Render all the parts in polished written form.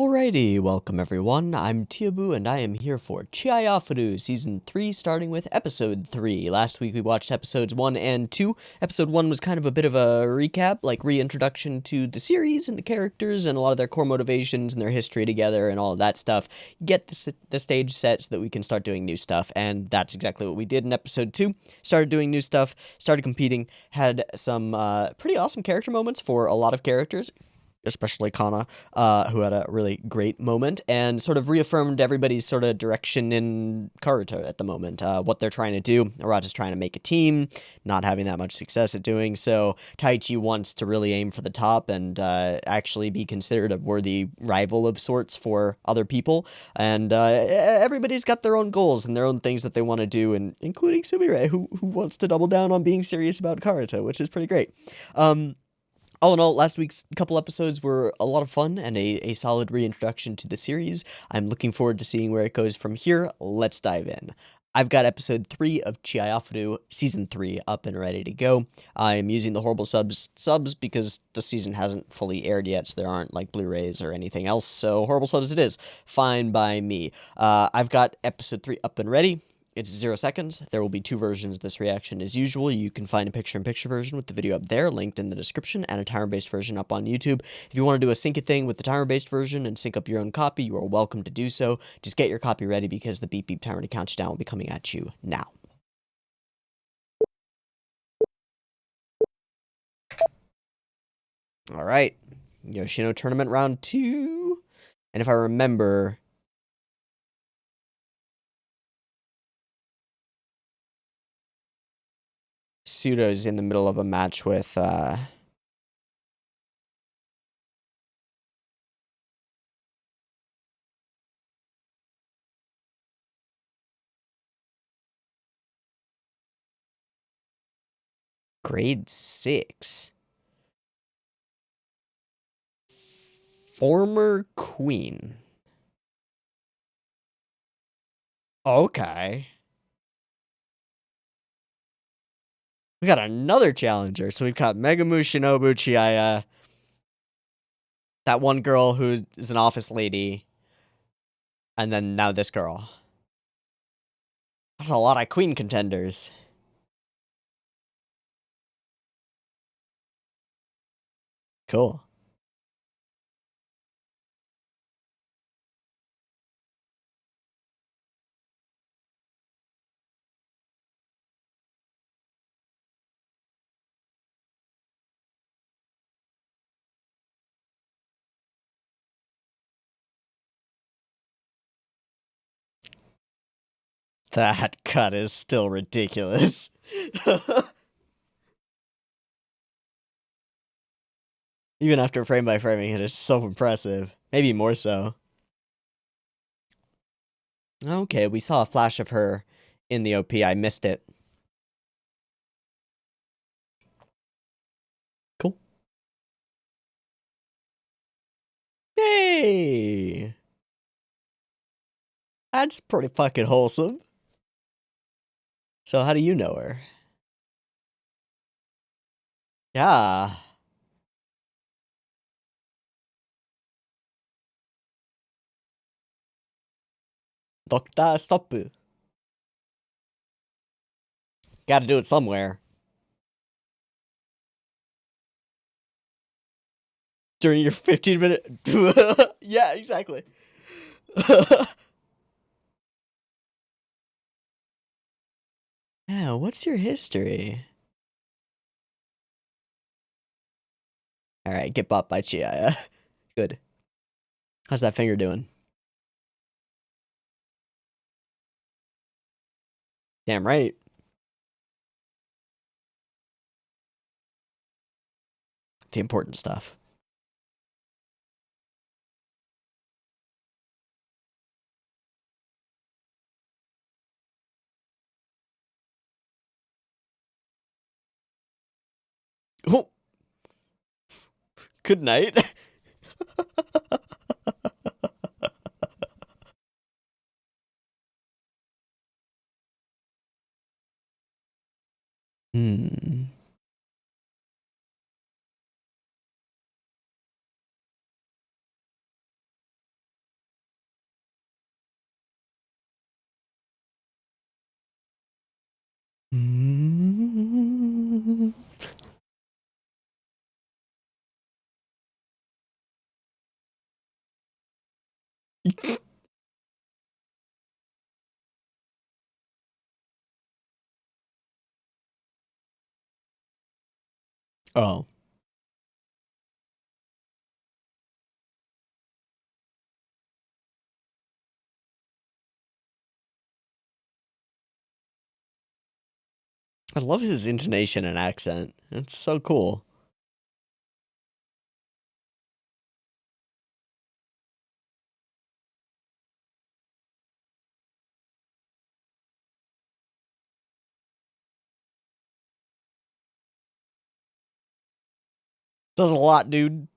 Alrighty, welcome everyone. I'm Teeaboo and I am here for Chihayafuru Season 3, starting with Episode 3. Last week we watched Episodes 1 and 2. Episode 1 was kind of a bit of a recap, like reintroduction to the series and the characters and a lot of their core motivations and their history together and all of that stuff. Get the stage set so that we can start doing new stuff, and that's exactly what we did in Episode 2. Started doing new stuff, started competing, had some pretty awesome character moments for a lot of characters, especially Kana, who had a really great moment and sort of reaffirmed everybody's sort of direction in Karuta at the moment, what they're trying to do. Arata's trying to make a team, not having that much success at doing so. Taichi wants to really aim for the top and actually be considered a worthy rival of sorts for other people. And everybody's got their own goals and their own things that they want to do, and including Sumire, who wants to double down on being serious about Karuta, which is pretty great. All in all, last week's couple episodes were a lot of fun and a solid reintroduction to the series. I'm looking forward to seeing where it goes from here. Let's dive in. I've got episode 3 of Chihayafuru Season 3 up and ready to go. I'm using the horrible subs because the season hasn't fully aired yet, so there aren't like Blu-rays or anything else, so horrible subs it is. Fine by me. I've got episode 3 up and ready. It's 0 seconds. There will be 2 versions of this reaction as usual. You can find a picture-in-picture version with the video up there, linked in the description, and a timer-based version up on YouTube. If you want to do a sync-a-thing with the timer-based version and sync up your own copy, you are welcome to do so. Just get your copy ready because the beep beep timer to count you down will be coming at you now. All right, Yoshino Tournament Round 2. And if I remember, Pseudo's in the middle of a match with, Grade 6. Former Queen. Okay. We got another challenger. So we've got Megumu, Shinobu, Chihaya, that one girl who is an office lady, and then now this girl. That's a lot of queen contenders. Cool. That cut is still ridiculous. Even after frame by framing it is so impressive. Maybe more so. Okay, we saw a flash of her in the OP. I missed it. Cool. Hey! That's pretty fucking wholesome. So how do you know her? Yeah. Doctor Stop. Gotta do it somewhere. During your 15-minute... Yeah, exactly. Yeah, what's your history? Alright, get bopped by Chihaya. Good. How's that finger doing? Damn right. The important stuff. Oh! Good night. Hmm. Oh. I love his intonation and accent. It's so cool. Does a lot, dude.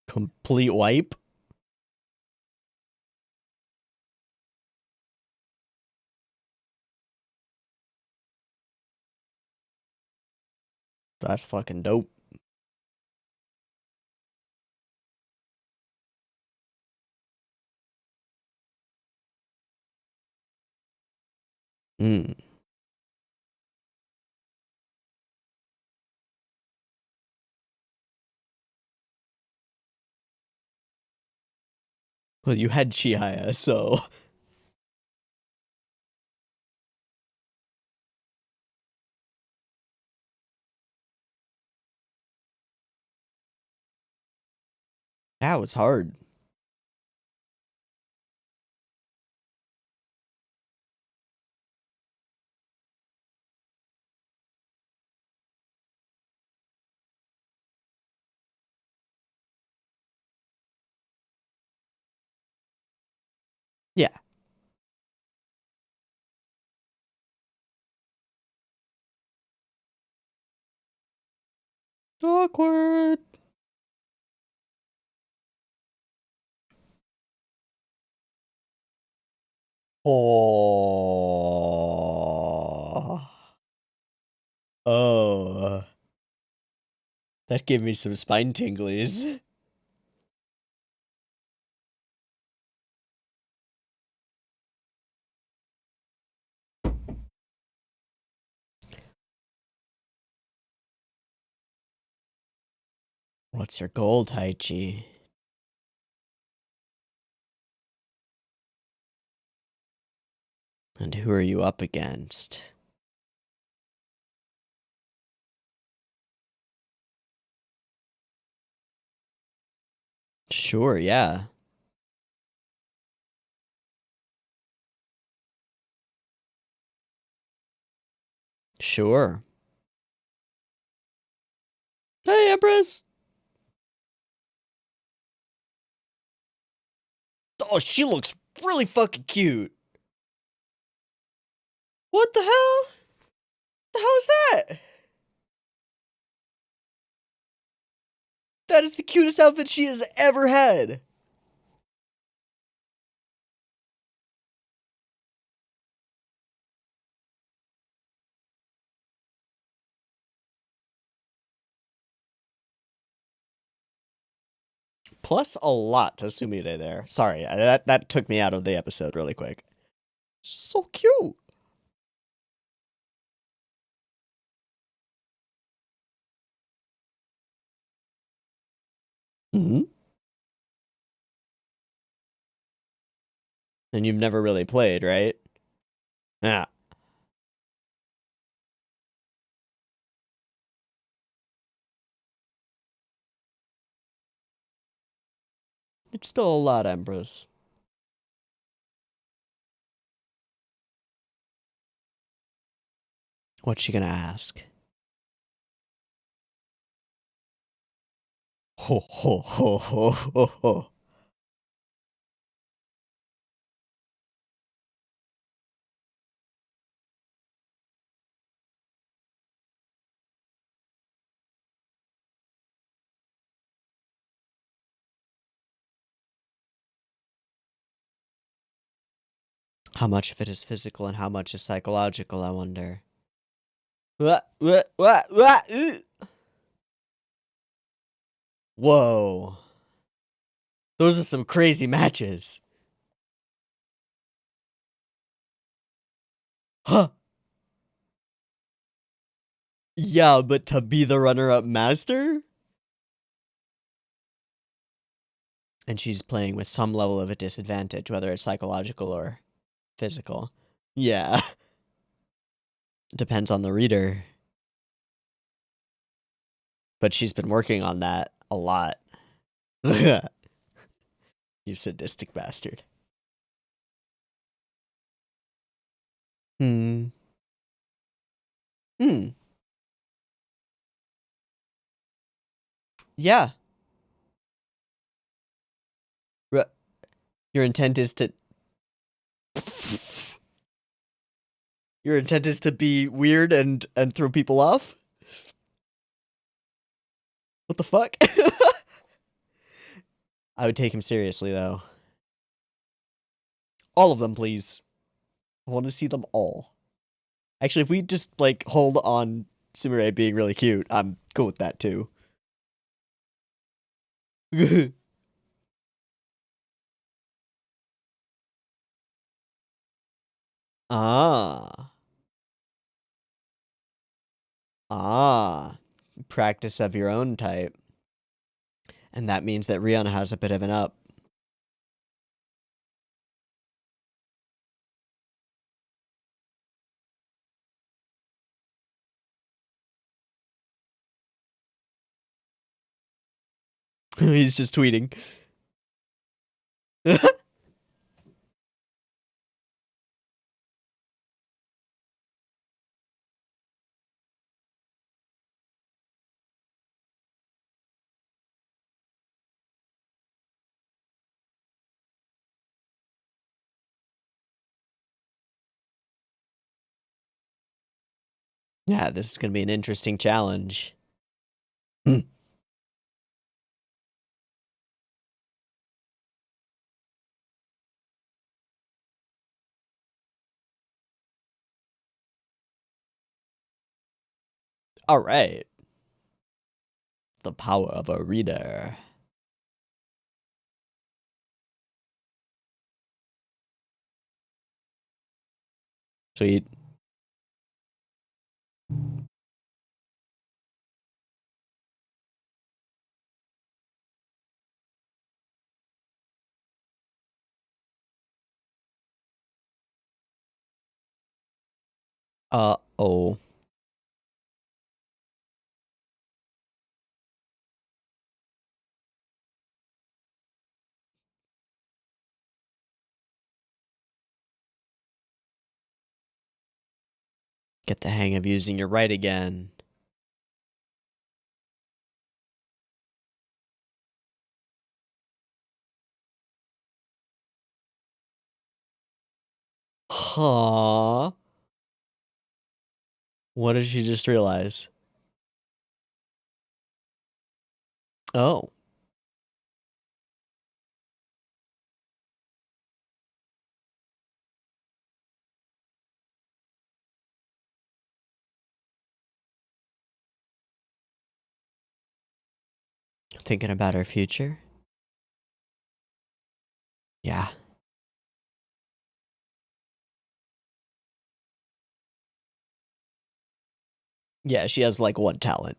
Complete wipe. That's fucking dope. Mm. Well, you had Chihaya, so. That was hard. Yeah. Awkward. Oh. Oh. That gave me some spine tinglies. What's your goal, Taichi? And who are you up against? Sure, yeah. Sure. Hey, Empress! Oh, she looks really fucking cute. What the hell? The hell is that? That is the cutest outfit she has ever had. Plus a lot to Sumire there. Sorry, that took me out of the episode really quick. So cute. Mm-hmm. And you've never really played, right? Yeah. It's still a lot, Empress. What's she gonna ask? Ho ho ho ho ho ho. How much of it is physical and how much is psychological, I wonder. Whoa. Those are some crazy matches. Huh. Yeah, but to be the runner-up master? And she's playing with some level of a disadvantage, whether it's psychological or physical. Yeah. Depends on the reader. But she's been working on that a lot. You sadistic bastard. Hmm. Hmm. Yeah. Your intent is to... Your intent is to be weird and throw people off? What the fuck? I would take him seriously, though. All of them, please. I want to see them all. Actually, if we just, like, hold on Sumire being really cute, I'm cool with that, too. Ah. Ah. Practice of your own type. And that means that Rihanna has a bit of an up. He's just tweeting. Yeah, this is going to be an interesting challenge. All right. The power of a reader. Sweet. Uh-oh. Get the hang of using your right again. Huh? What did she just realize? Oh. Thinking about her future? Yeah. Yeah, she has like one talent.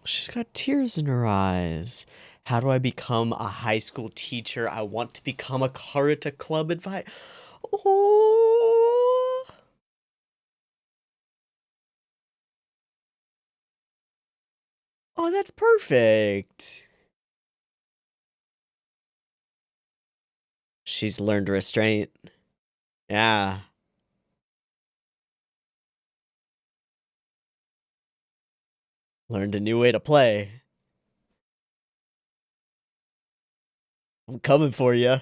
She's got tears in her eyes. How do I become a high school teacher? I want to become a Karuta club advisor. Oh. Oh, that's perfect. She's learned restraint. Yeah. Learned a new way to play. I'm coming for you.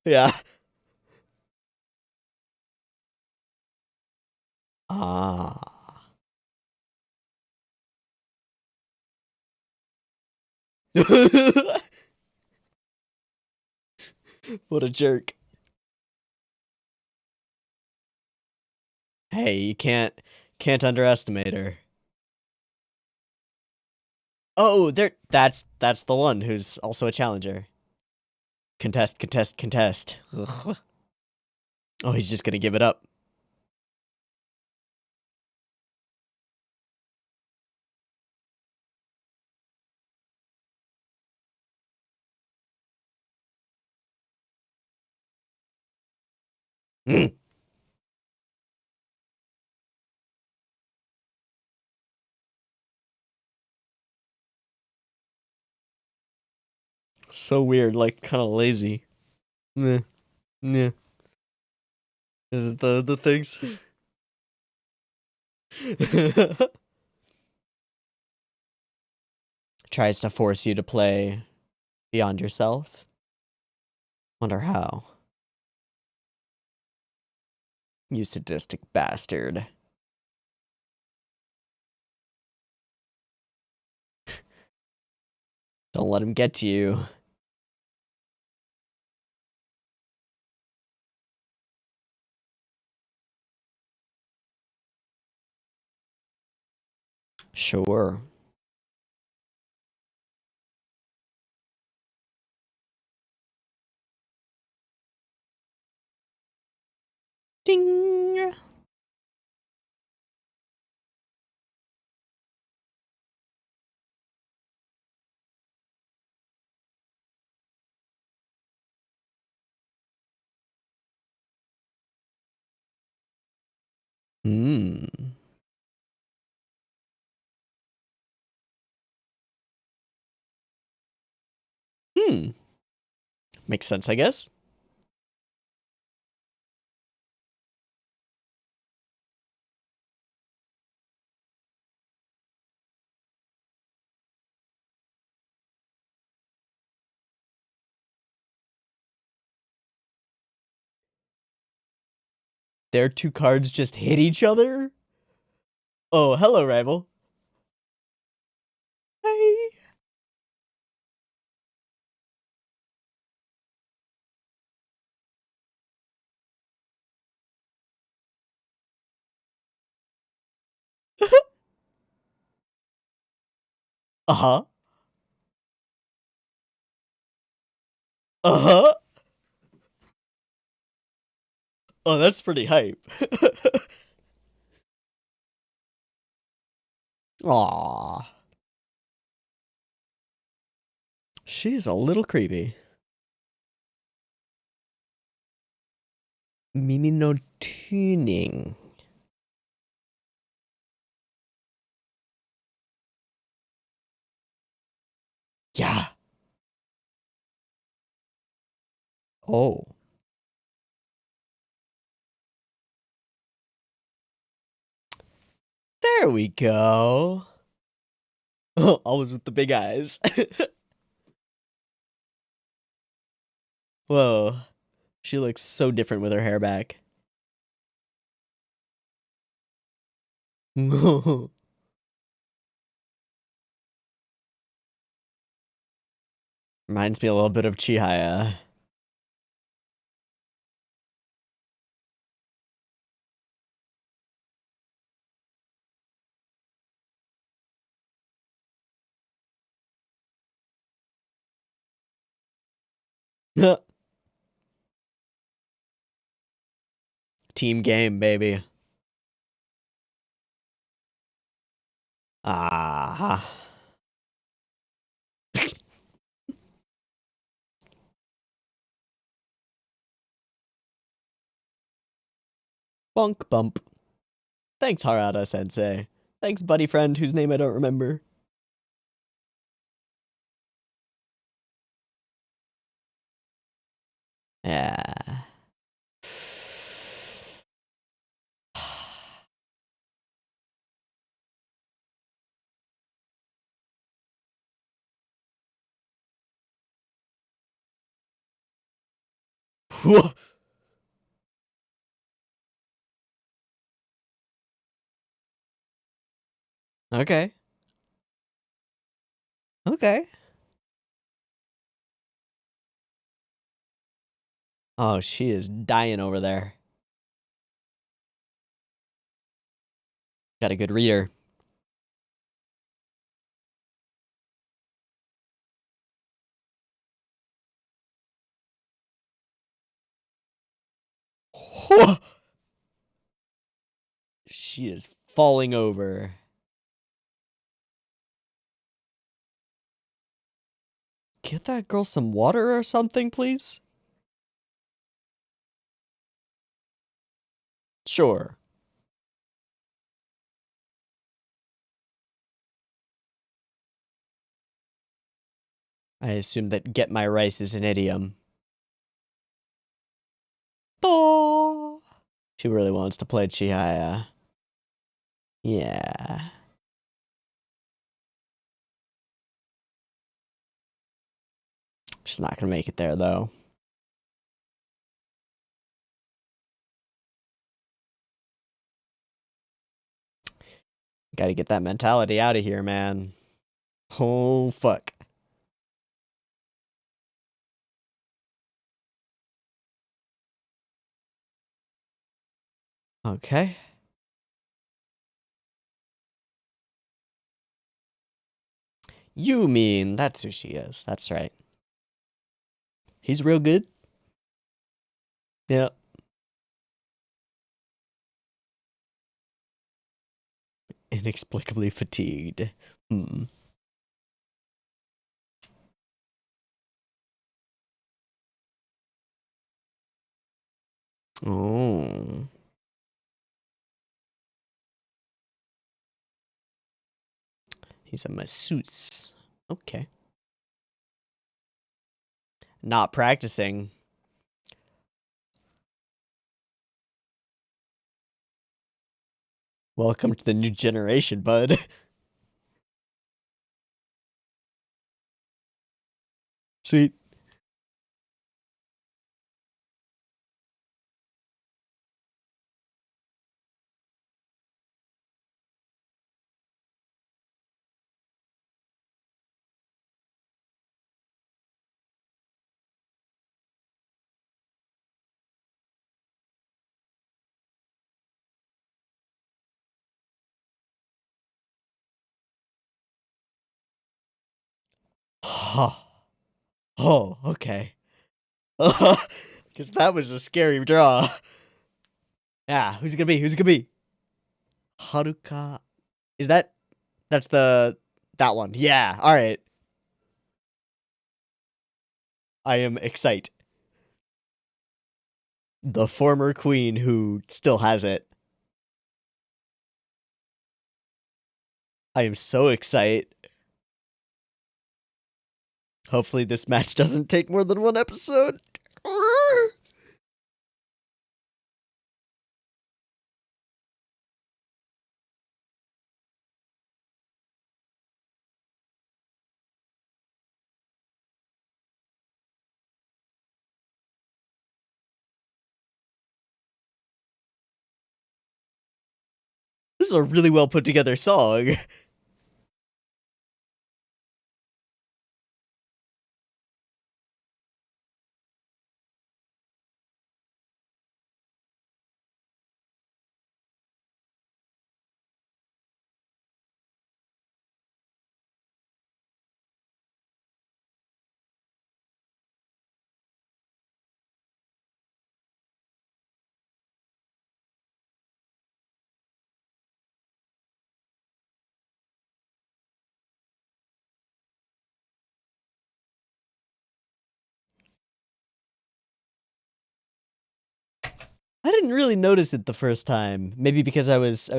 Yeah. Ah. What a jerk. Hey, you can't underestimate her. Oh, that's the one who's also a challenger. Contest, contest, contest. Ugh. Oh, he's just gonna give it up. Mm. So weird, like kind of lazy. Meh, meh. Is it the things? Tries to force you to play beyond yourself. Wonder how. You sadistic bastard. Don't let him get to you. Sure. Ding! Hmm. Hmm. Makes sense, I guess. Their two cards just hit each other? Oh, hello, rival. Hey. Uh-huh. Uh-huh. Oh, that's pretty hype. Aww. She's a little creepy. Mimi no tuning. Yeah. Oh. There we go. Oh, always with the big eyes. Whoa. She looks so different with her hair back. Reminds me a little bit of Chihaya. Team game, baby. Ah. Bonk bump. Thanks, Harada sensei. Thanks, buddy friend whose name I don't remember. Yeah. Okay. Okay. Oh, she is dying over there. Got a good reader. She is falling over. Get that girl some water or something, please? Sure. I assume that get my rice is an idiom. Oh, she really wants to play Chihaya. Yeah. She's not gonna make it there, though. Gotta get that mentality out of here, man. Oh, fuck. Okay. You mean that's who she is. That's right. He's real good. Yeah. Inexplicably fatigued. Hmm. Oh. He's a masseuse. Okay. Not practicing. Welcome to the new generation, bud. Sweet. Oh, oh, okay. Because that was a scary draw. Yeah, who's it gonna be? Who's it gonna be? Haruka. Is that's that one? Yeah, alright. I am excited. The former queen who still has it. I am so excited. Hopefully this match doesn't take more than one episode. This is a really well put together song. I didn't really notice it the first time. Maybe because I was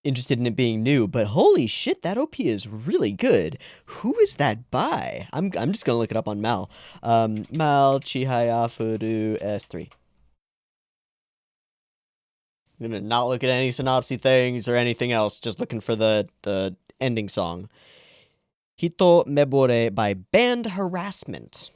interested in it being new, but holy shit, that OP is really good. Who is that by? I'm just gonna look it up on Mal. Mal Chihayafuru S3. I'm gonna not look at any synopsis things or anything else, just looking for the ending song. Hito Mebore by Band Harassment.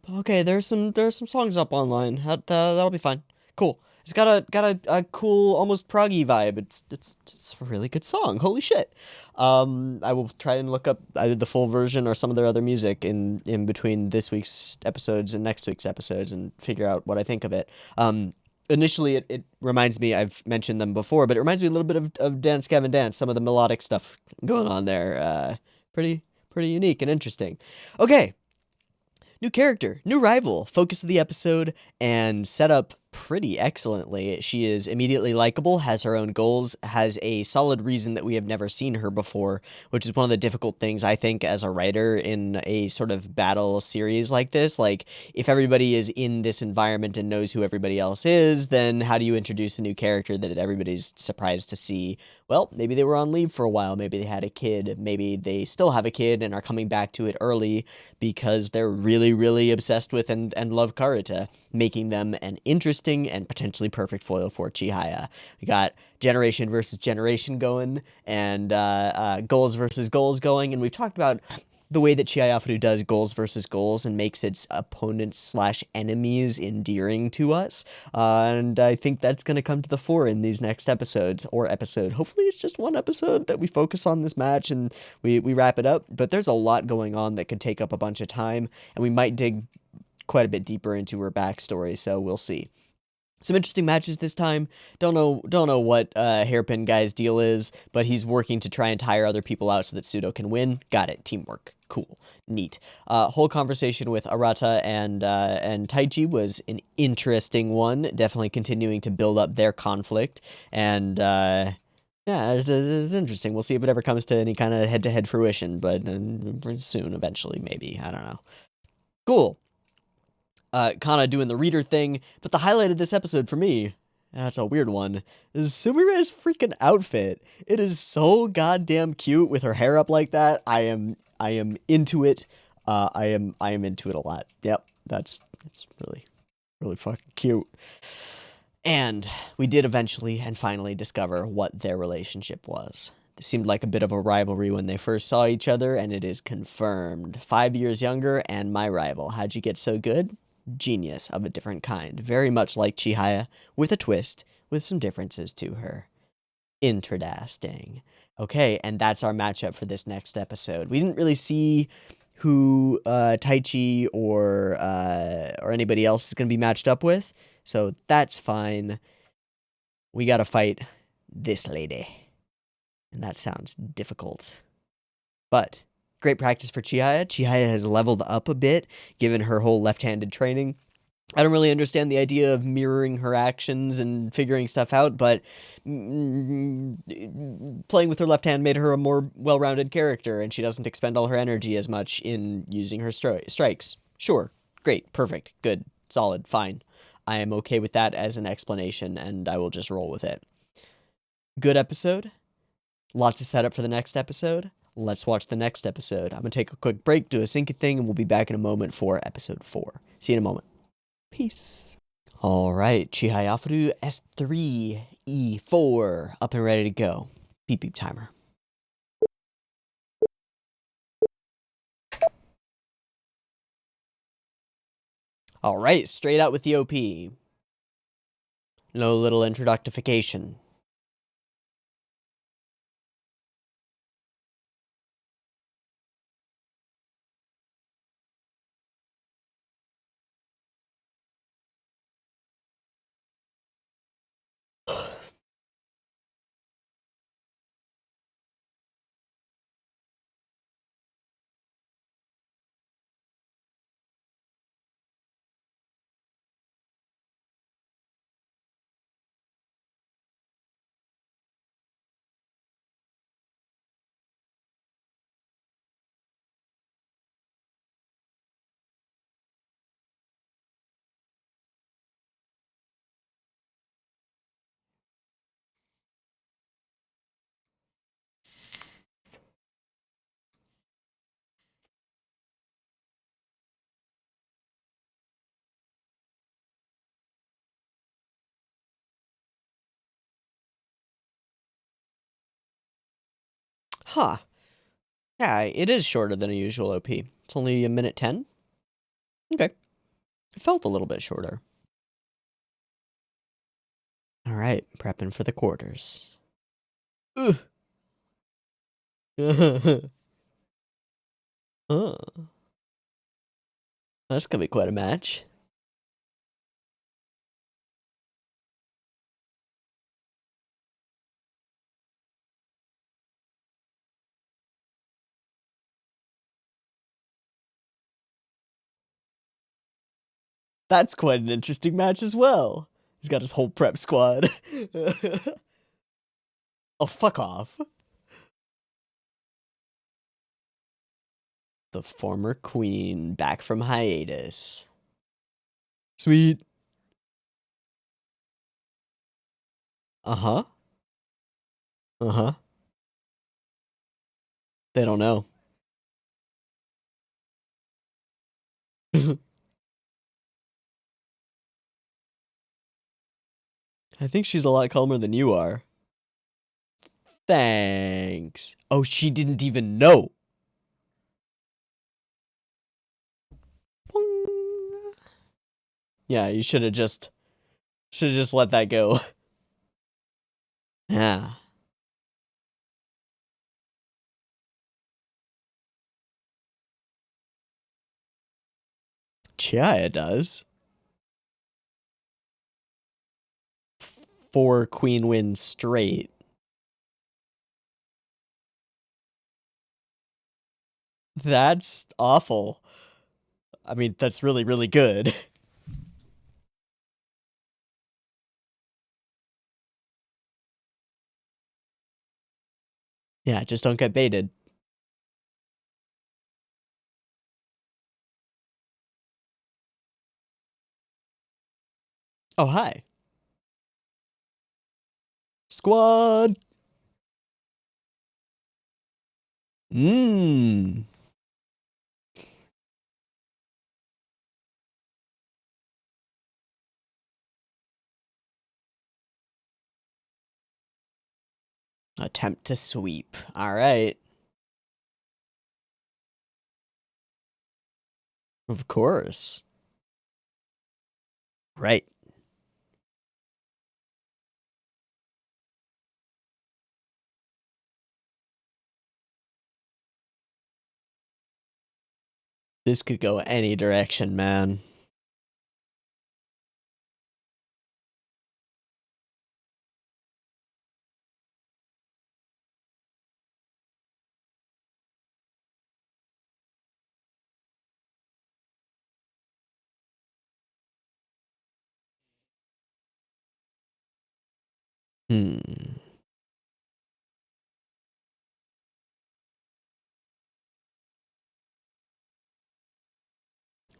Okay, there's some songs up online. That'll be fine. Cool. It's got a cool, almost proggy vibe. It's a really good song. Holy shit! I will try and look up either the full version or some of their other music in between this week's episodes and next week's episodes and figure out what I think of it. Initially, it reminds me, I've mentioned them before, but it reminds me a little bit of Dance Gavin Dance. Some of the melodic stuff going on there. Pretty unique and interesting. Okay. New character, new rival, focus of the episode, and set up pretty excellently. She is immediately likable, has her own goals, has a solid reason that we have never seen her before, which is one of the difficult things I think as a writer in a sort of battle series like this. Like, if everybody is in this environment and knows who everybody else is, then how do you introduce a new character that everybody's surprised to see? Well, maybe they were on leave for a while, maybe they had a kid, maybe they still have a kid and are coming back to it early because they're really, really obsessed with and love Karuta, making them an interesting and potentially perfect foil for Chihaya. We got generation versus generation going, and goals versus goals going, and we've talked about the way that Chihayafuru does goals versus goals and makes its opponents slash enemies endearing to us. And I think that's going to come to the fore in these next episodes, or episode. Hopefully it's just one episode that we focus on this match and we wrap it up. But there's a lot going on that could take up a bunch of time, and we might dig quite a bit deeper into her backstory, so we'll see. Some interesting matches this time. Don't know what Hairpin Guy's deal is, but he's working to try and tire other people out so that Pseudo can win. Got it. Teamwork. Cool. Neat. Whole conversation with Arata and Taichi was an interesting one. Definitely continuing to build up their conflict. And yeah, it's interesting. We'll see if it ever comes to any kind of head-to-head fruition, but soon, eventually, maybe. I don't know. Cool. Kana doing the reader thing, but the highlight of this episode for me, and that's a weird one, is Sumire's freaking outfit. It is so goddamn cute with her hair up like that. I am into it. I am into it a lot. Yep, that's really fucking cute. And we did eventually and finally discover what their relationship was. It seemed like a bit of a rivalry when they first saw each other, and it is confirmed. 5 years younger and my rival. How'd you get so good? Genius of a different kind. Very much like Chihaya, with a twist, with some differences to her. Interesting. Okay, and that's our matchup for this next episode. We didn't really see who Taichi or anybody else is going to be matched up with, so that's fine. We gotta fight this lady. And that sounds difficult. But great practice for Chihaya. Chihaya has leveled up a bit, given her whole left-handed training. I don't really understand the idea of mirroring her actions and figuring stuff out, but playing with her left hand made her a more well-rounded character, and she doesn't expend all her energy as much in using her strikes. Sure, great, perfect, good, solid, fine. I am okay with that as an explanation, and I will just roll with it. Good episode. Lots of setup for the next episode. Let's watch the next episode. I'm going to take a quick break, do a syncing thing, and we'll be back in a moment for episode 4. See you in a moment. Peace. All right, Chihayafuru S3 E4 up and ready to go. Beep beep timer. All right, straight out with the OP. No little introductification. Huh. Yeah, it is shorter than a usual OP. It's only 1:10. Okay. It felt a little bit shorter. All right, prepping for the quarters. Ugh. Oh, that's gonna be quite a match. That's quite an interesting match as well. He's got his whole prep squad. Oh, fuck off. The former queen back from hiatus. Sweet. Uh-huh. Uh-huh. They don't know. I think she's a lot calmer than you are. Thanks. Oh, she didn't even know. Yeah, you should have just let that go. Yeah. Chihaya does. 4 queen wins straight. That's awful. I mean, that's really, really good. Yeah, just don't get baited. Oh, hi. Squad! Mmm. Attempt to sweep. Alright. Of course. Right. This could go any direction, man. Hmm.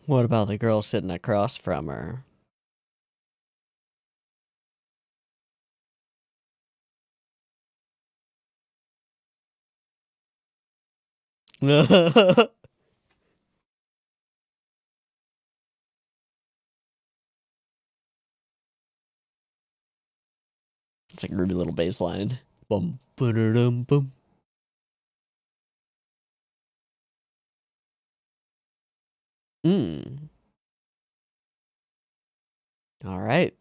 What about the girl sitting across from her? It's like a groovy little bass line. Bum, ba-da-dum, bum. Hmm. Alright.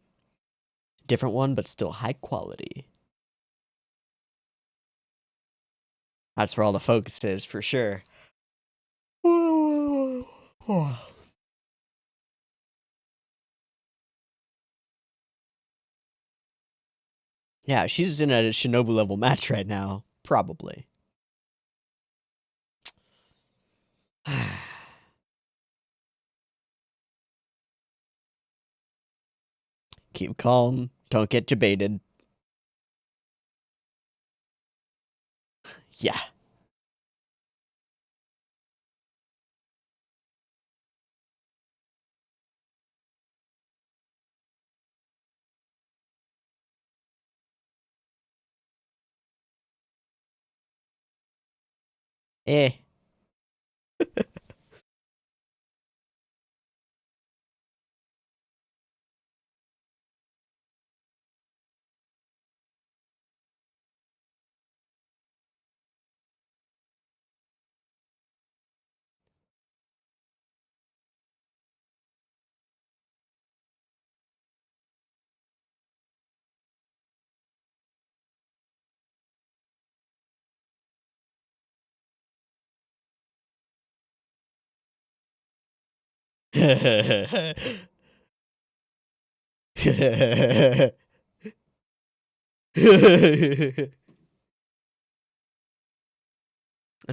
Different one, but still high quality. That's where all the focus is, for sure. Yeah, she's in a Shinobu level match right now. Probably. Keep calm. Don't get debated. Yeah. Eh. And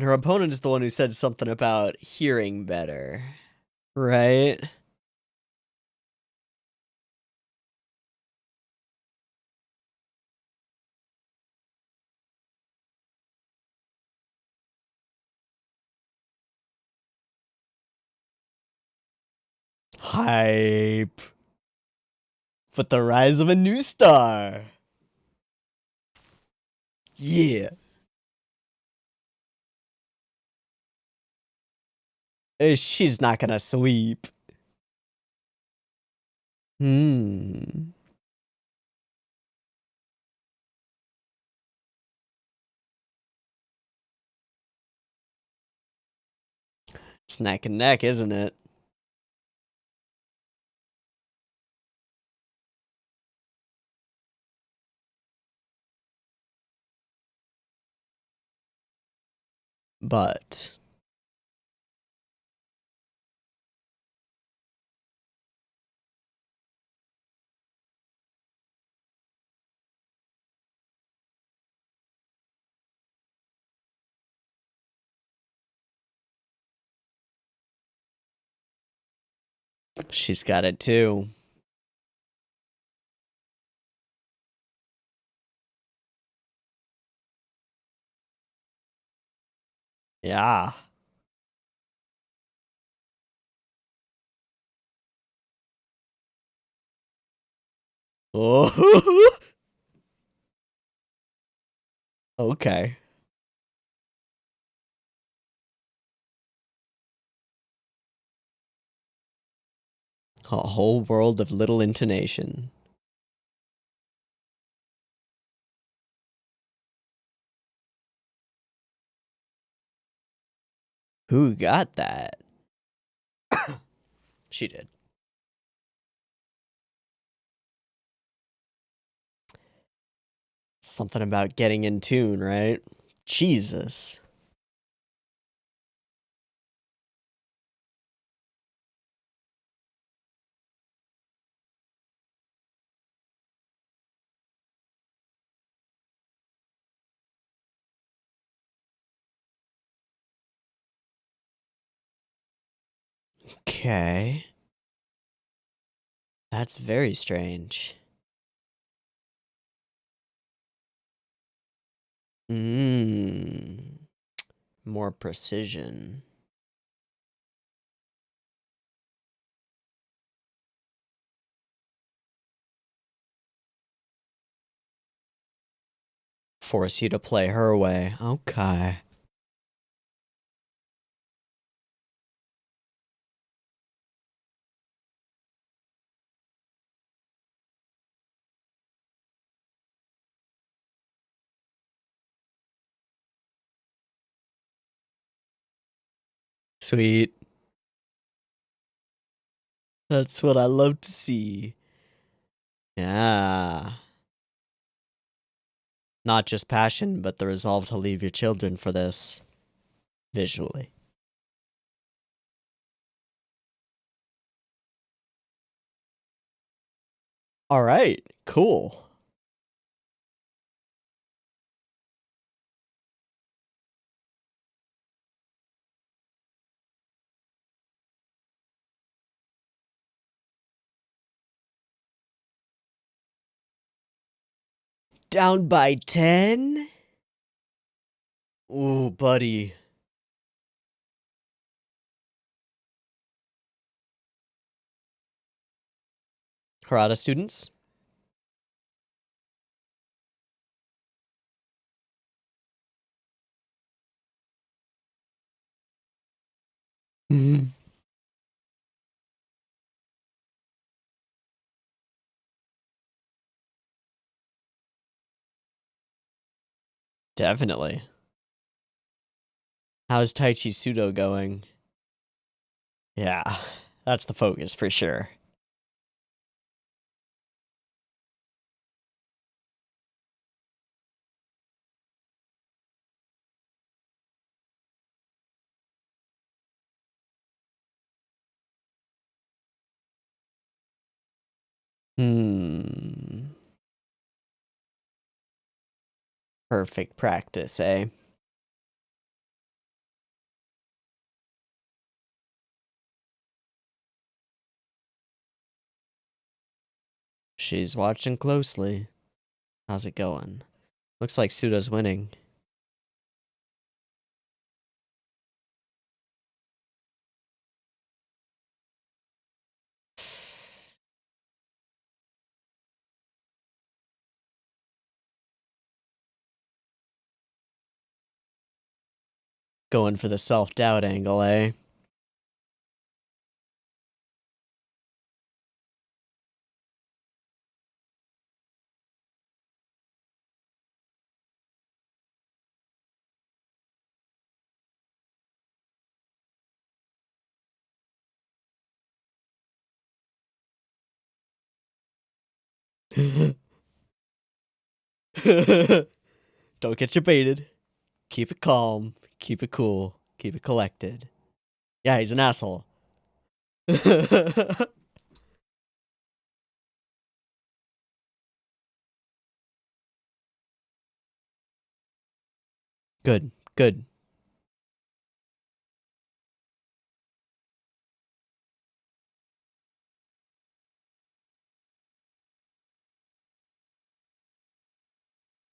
her opponent is the one who said something about hearing better, right? Hype. But the rise of a new star. Yeah. She's not gonna sweep. Hmm. It's neck and neck, isn't it? But she's got it too. Yeah. Oh. Okay. A whole world of little intonation. Who got that? She did. Something about getting in tune, right? Jesus. Okay. That's very strange. Mmm. More precision. Force you to play her way. Okay. Sweet. That's what I love to see. Yeah. Not just passion, but the resolve to leave your children for this. Visually. Alright, cool. Down by 10? Ooh, buddy. Karate students? Definitely. How's Tai Chi Sudo going? Yeah, that's the focus for sure. Perfect practice, eh? She's watching closely. How's it going? Looks like Suda's winning. Going for the self-doubt angle, eh? Don't get you baited. Keep it calm. Keep it cool. Keep it collected. Yeah, he's an asshole. Good. Good.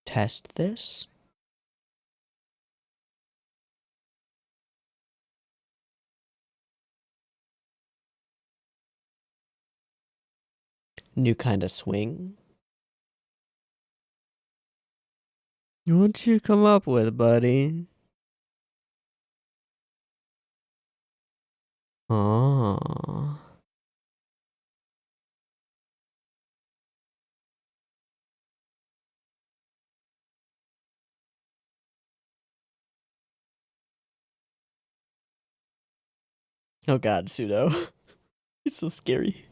Test this? New kind of swing? What'd you come up with, buddy? Oh. Oh god, Pseudo. He's so scary.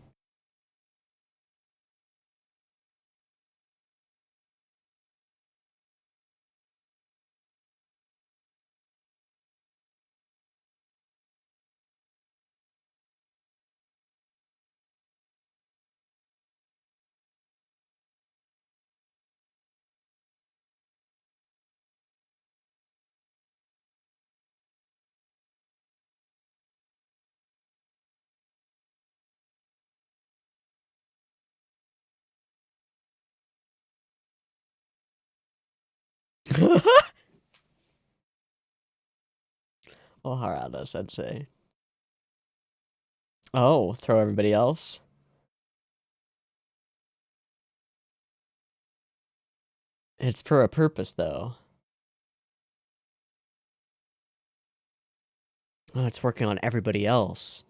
Oh, Harada sensei. Oh, throw everybody else? It's for a purpose, though. Oh, it's working on everybody else.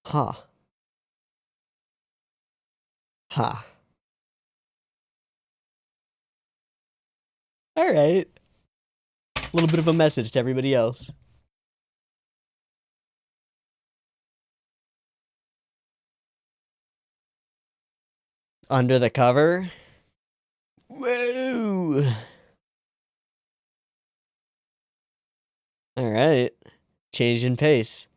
Huh. Ha. Alright. A little bit of a message to everybody else. Under the cover? Whoa! Alright. Change in pace.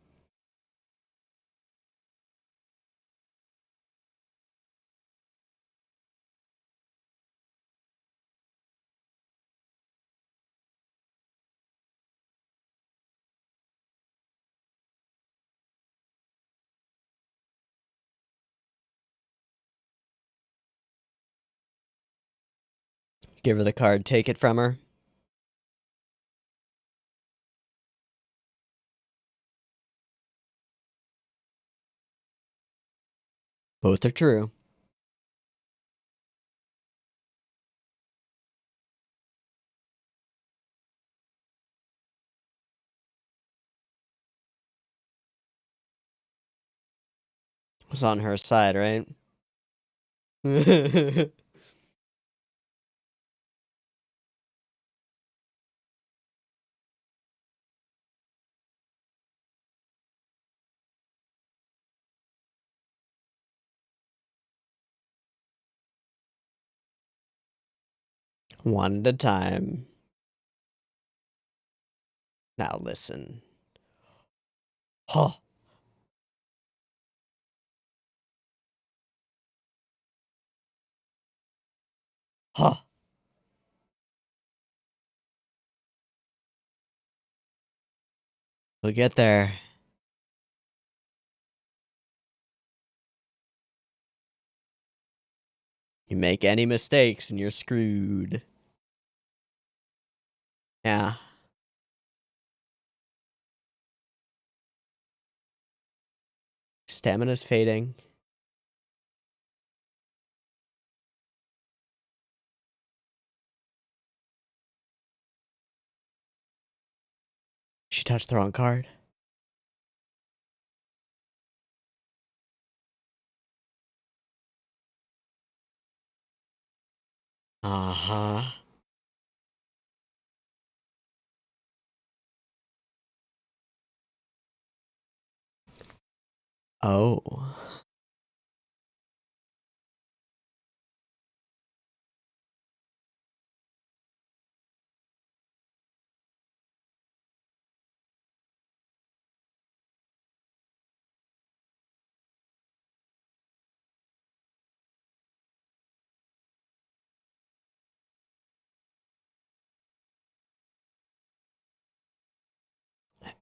Give her the card, take it from her. Both are true. Was on her side, right? One at a time. Now listen. Huh. Huh. We'll get there. You make any mistakes and you're screwed. Yeah. Stamina's fading. She touched the wrong card. Uh-huh. Oh.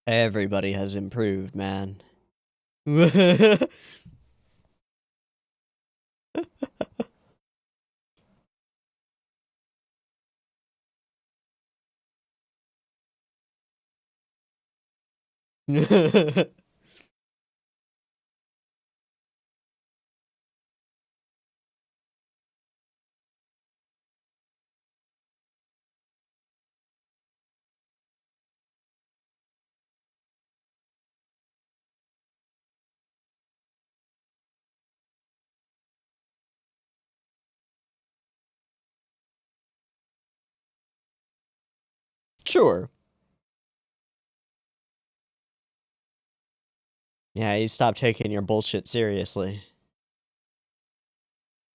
Everybody has improved, man. Sure. Yeah, you stop taking your bullshit seriously.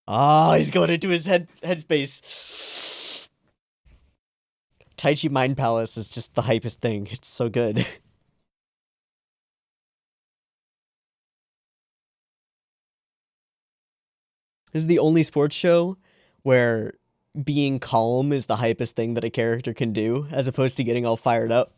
Oh, he's going into his headspace. Taichi Mind Palace is just the hypest thing. It's so good. This is the only sports show where being calm is the hypest thing that a character can do, as opposed to getting all fired up.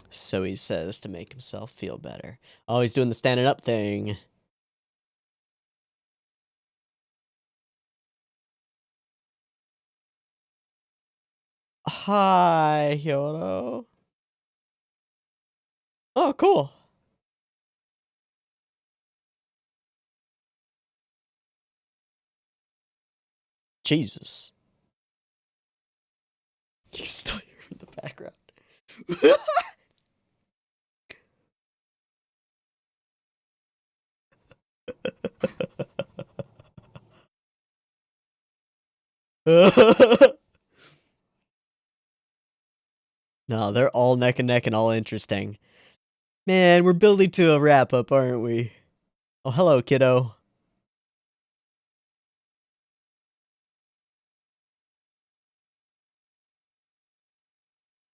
So he says to make himself feel better. Oh, he's doing the standing up thing. Hi, Yoro. Oh, cool. Jesus. You can still hear him in the background. No, they're all neck and neck and all interesting. Man, we're building to a wrap up, aren't we? Oh, hello, kiddo.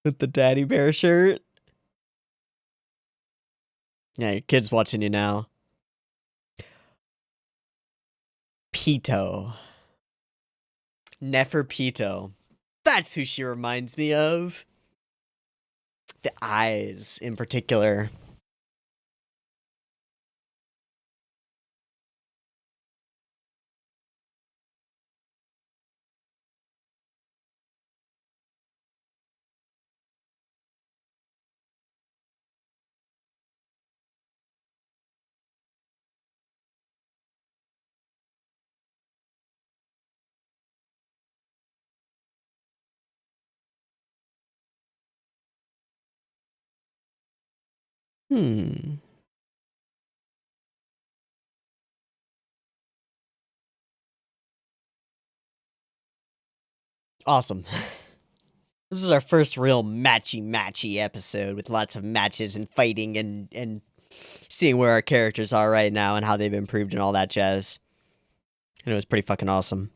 With the daddy bear shirt. Yeah, your kid's watching you now. Pito. Neferpito. That's who she reminds me of. The eyes, in particular. Hmm. Awesome. This is our first real matchy episode with lots of matches and fighting and seeing where our characters are right now and how they've improved and all that jazz. And it was pretty fucking awesome.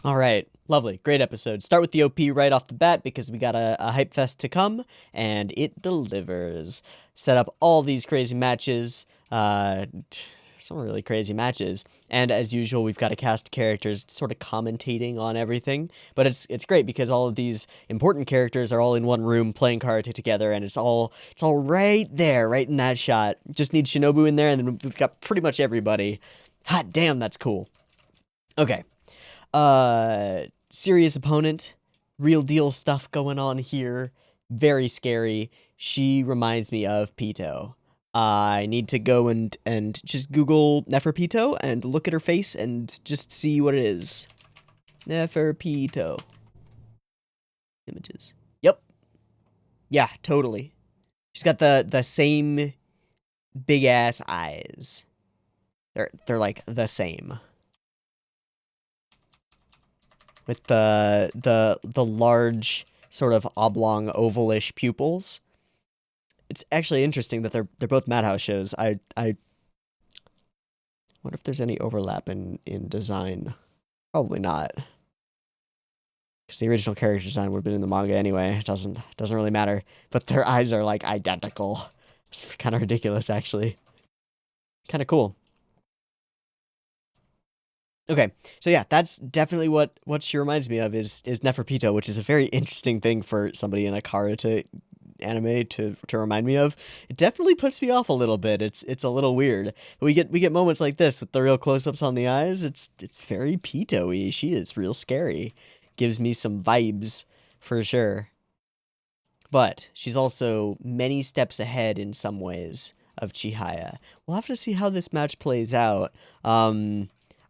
All right, lovely, great episode. Start with the OP right off the bat because we got a hype fest to come, and it delivers. Set up all these crazy matches, some really crazy matches, and as usual, we've got a cast of characters sort of commentating on everything. But it's great because all of these important characters are all in one room playing Karuta together, and it's all right there, right in that shot. Just need Shinobu in there, and then we've got pretty much everybody. Hot damn, that's cool. Okay. Serious opponent, real deal stuff going on here. Very scary. She reminds me of Pito. I need to go and just Google Neferpito and look at her face and just see what it is. Neferpito. Images. Yep. Yeah, totally. She's got the same big ass eyes. They're like the same. With the large sort of oblong ovalish pupils. It's actually interesting that they're both Madhouse shows. I wonder if there's any overlap in design. Probably not, because the original character design would have been in the manga anyway. It doesn't really matter. But their eyes are like identical. It's kind of ridiculous, actually. Kind of cool. Okay, so yeah, that's definitely what she reminds me of is Neferpito, which is a very interesting thing for somebody in a Karuta anime to remind me of. It definitely puts me off a little bit. It's a little weird. But we get moments like this with the real close-ups on the eyes. It's very Pito-y. She is real scary. Gives me some vibes for sure. But she's also many steps ahead in some ways of Chihaya. We'll have to see how this match plays out.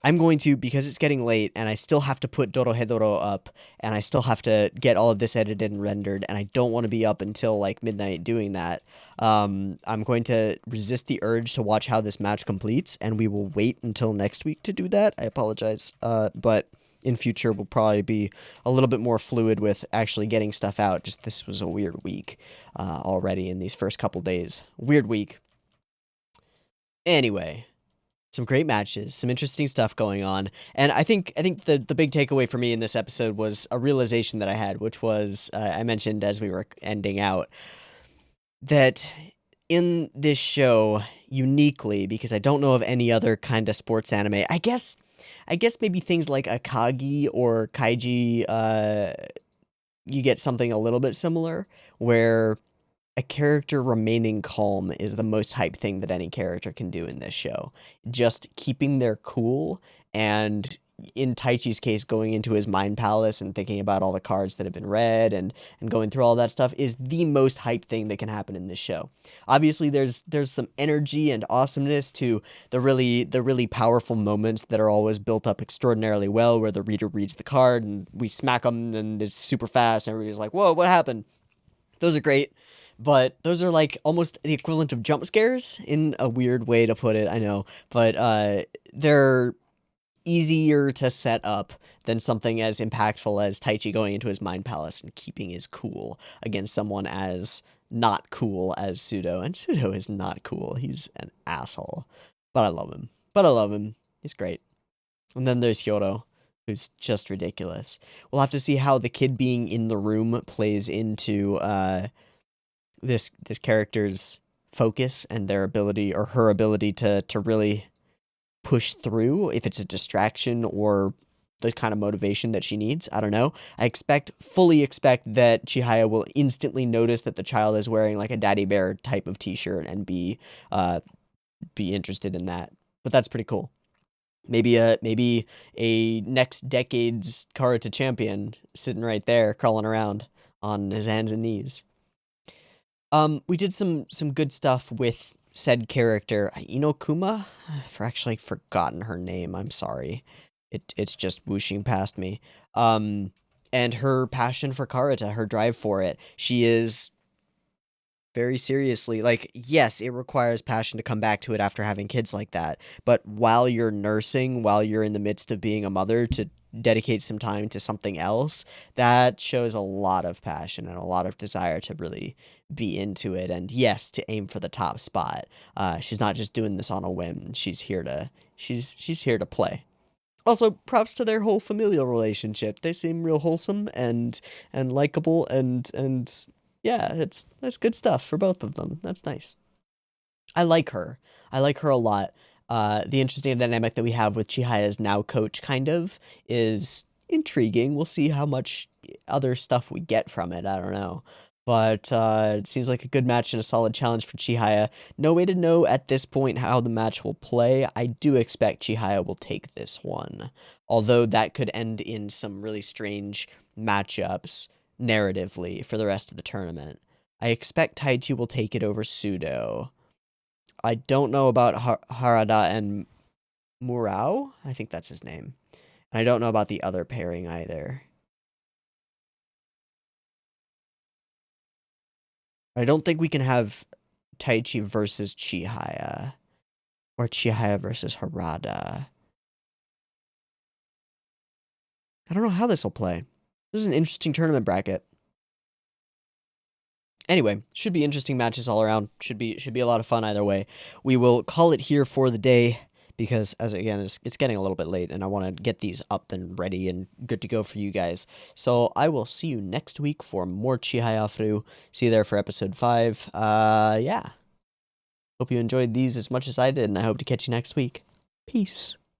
I'm going to, because it's getting late, and I still have to put Dorohedoro up, and I still have to get all of this edited and rendered, and I don't want to be up until, like, midnight doing that. I'm going to resist the urge to watch how this match completes, and we will wait until next week to do that. I apologize, but in future we'll probably be a little bit more fluid with actually getting stuff out. Just this was a weird week already in these first couple days. Weird week. Anyway, some great matches, some interesting stuff going on, and I think the big takeaway for me in this episode was a realization that I had, which was I mentioned as we were ending out that in this show uniquely, because I don't know of any other kind of sports anime. I guess maybe things like Akagi or Kaiji, you get something a little bit similar where a character remaining calm is the most hype thing that any character can do in this show. Just keeping their cool, and in Taichi's case, going into his mind palace and thinking about all the cards that have been read and going through all that stuff is the most hype thing that can happen in this show. Obviously, there's some energy and awesomeness to the really powerful moments that are always built up extraordinarily well, where the reader reads the card and we smack them and it's super fast and everybody's like, whoa, what happened? Those are great, but those are like almost the equivalent of jump scares in a weird way to put it, I know, but they're easier to set up than something as impactful as Taichi going into his mind palace and keeping his cool against someone as not cool as Pseudo. And Pseudo is not cool. He's an asshole. But I love him. He's great. And then there's Hyodo, who's just ridiculous. We'll have to see how the kid being in the room plays into this character's focus and their ability or her ability to really push through, if it's a distraction or the kind of motivation that she needs. I don't know. I fully expect that Chihaya will instantly notice that the child is wearing like a daddy bear type of t-shirt and be interested in that. But that's pretty cool. Maybe a next decade's Karuta champion sitting right there, crawling around on his hands and knees. We did some good stuff with said character, Inokuma. I've actually forgotten her name. I'm sorry. It's just whooshing past me. And her passion for Karuta, her drive for it. She is very seriously, like, yes, it requires passion to come back to it after having kids like that. But while you're nursing, while you're in the midst of being a mother, to dedicate some time to something else, that shows a lot of passion and a lot of desire to really be into it. And yes, to aim for the top spot. She's not just doing this on a whim. She's here to play. Also, props to their whole familial relationship. They seem real wholesome and likable and yeah, that's good stuff for both of them. That's nice. I like her. I like her a lot. The interesting dynamic that we have with Chihaya's now coach kind of is intriguing. We'll see how much other stuff we get from it. I don't know. But it seems like a good match and a solid challenge for Chihaya. No way to know at this point how the match will play. I do expect Chihaya will take this one. Although that could end in some really strange matchups narratively for the rest of the tournament. I expect Taichi will take it over Sudo. I don't know about Harada and Murao. I think that's his name. And I don't know about the other pairing either. I don't think we can have Taichi versus Chihaya. Or Chihaya versus Harada. I don't know how this will play. This is an interesting tournament bracket. Anyway, should be interesting matches all around. Should be a lot of fun either way. We will call it here for the day because, as again, it's getting a little bit late and I want to get these up and ready and good to go for you guys. So I will see you next week for more Chihayafuru. See you there for episode 5. Yeah. Hope you enjoyed these as much as I did, and I hope to catch you next week. Peace.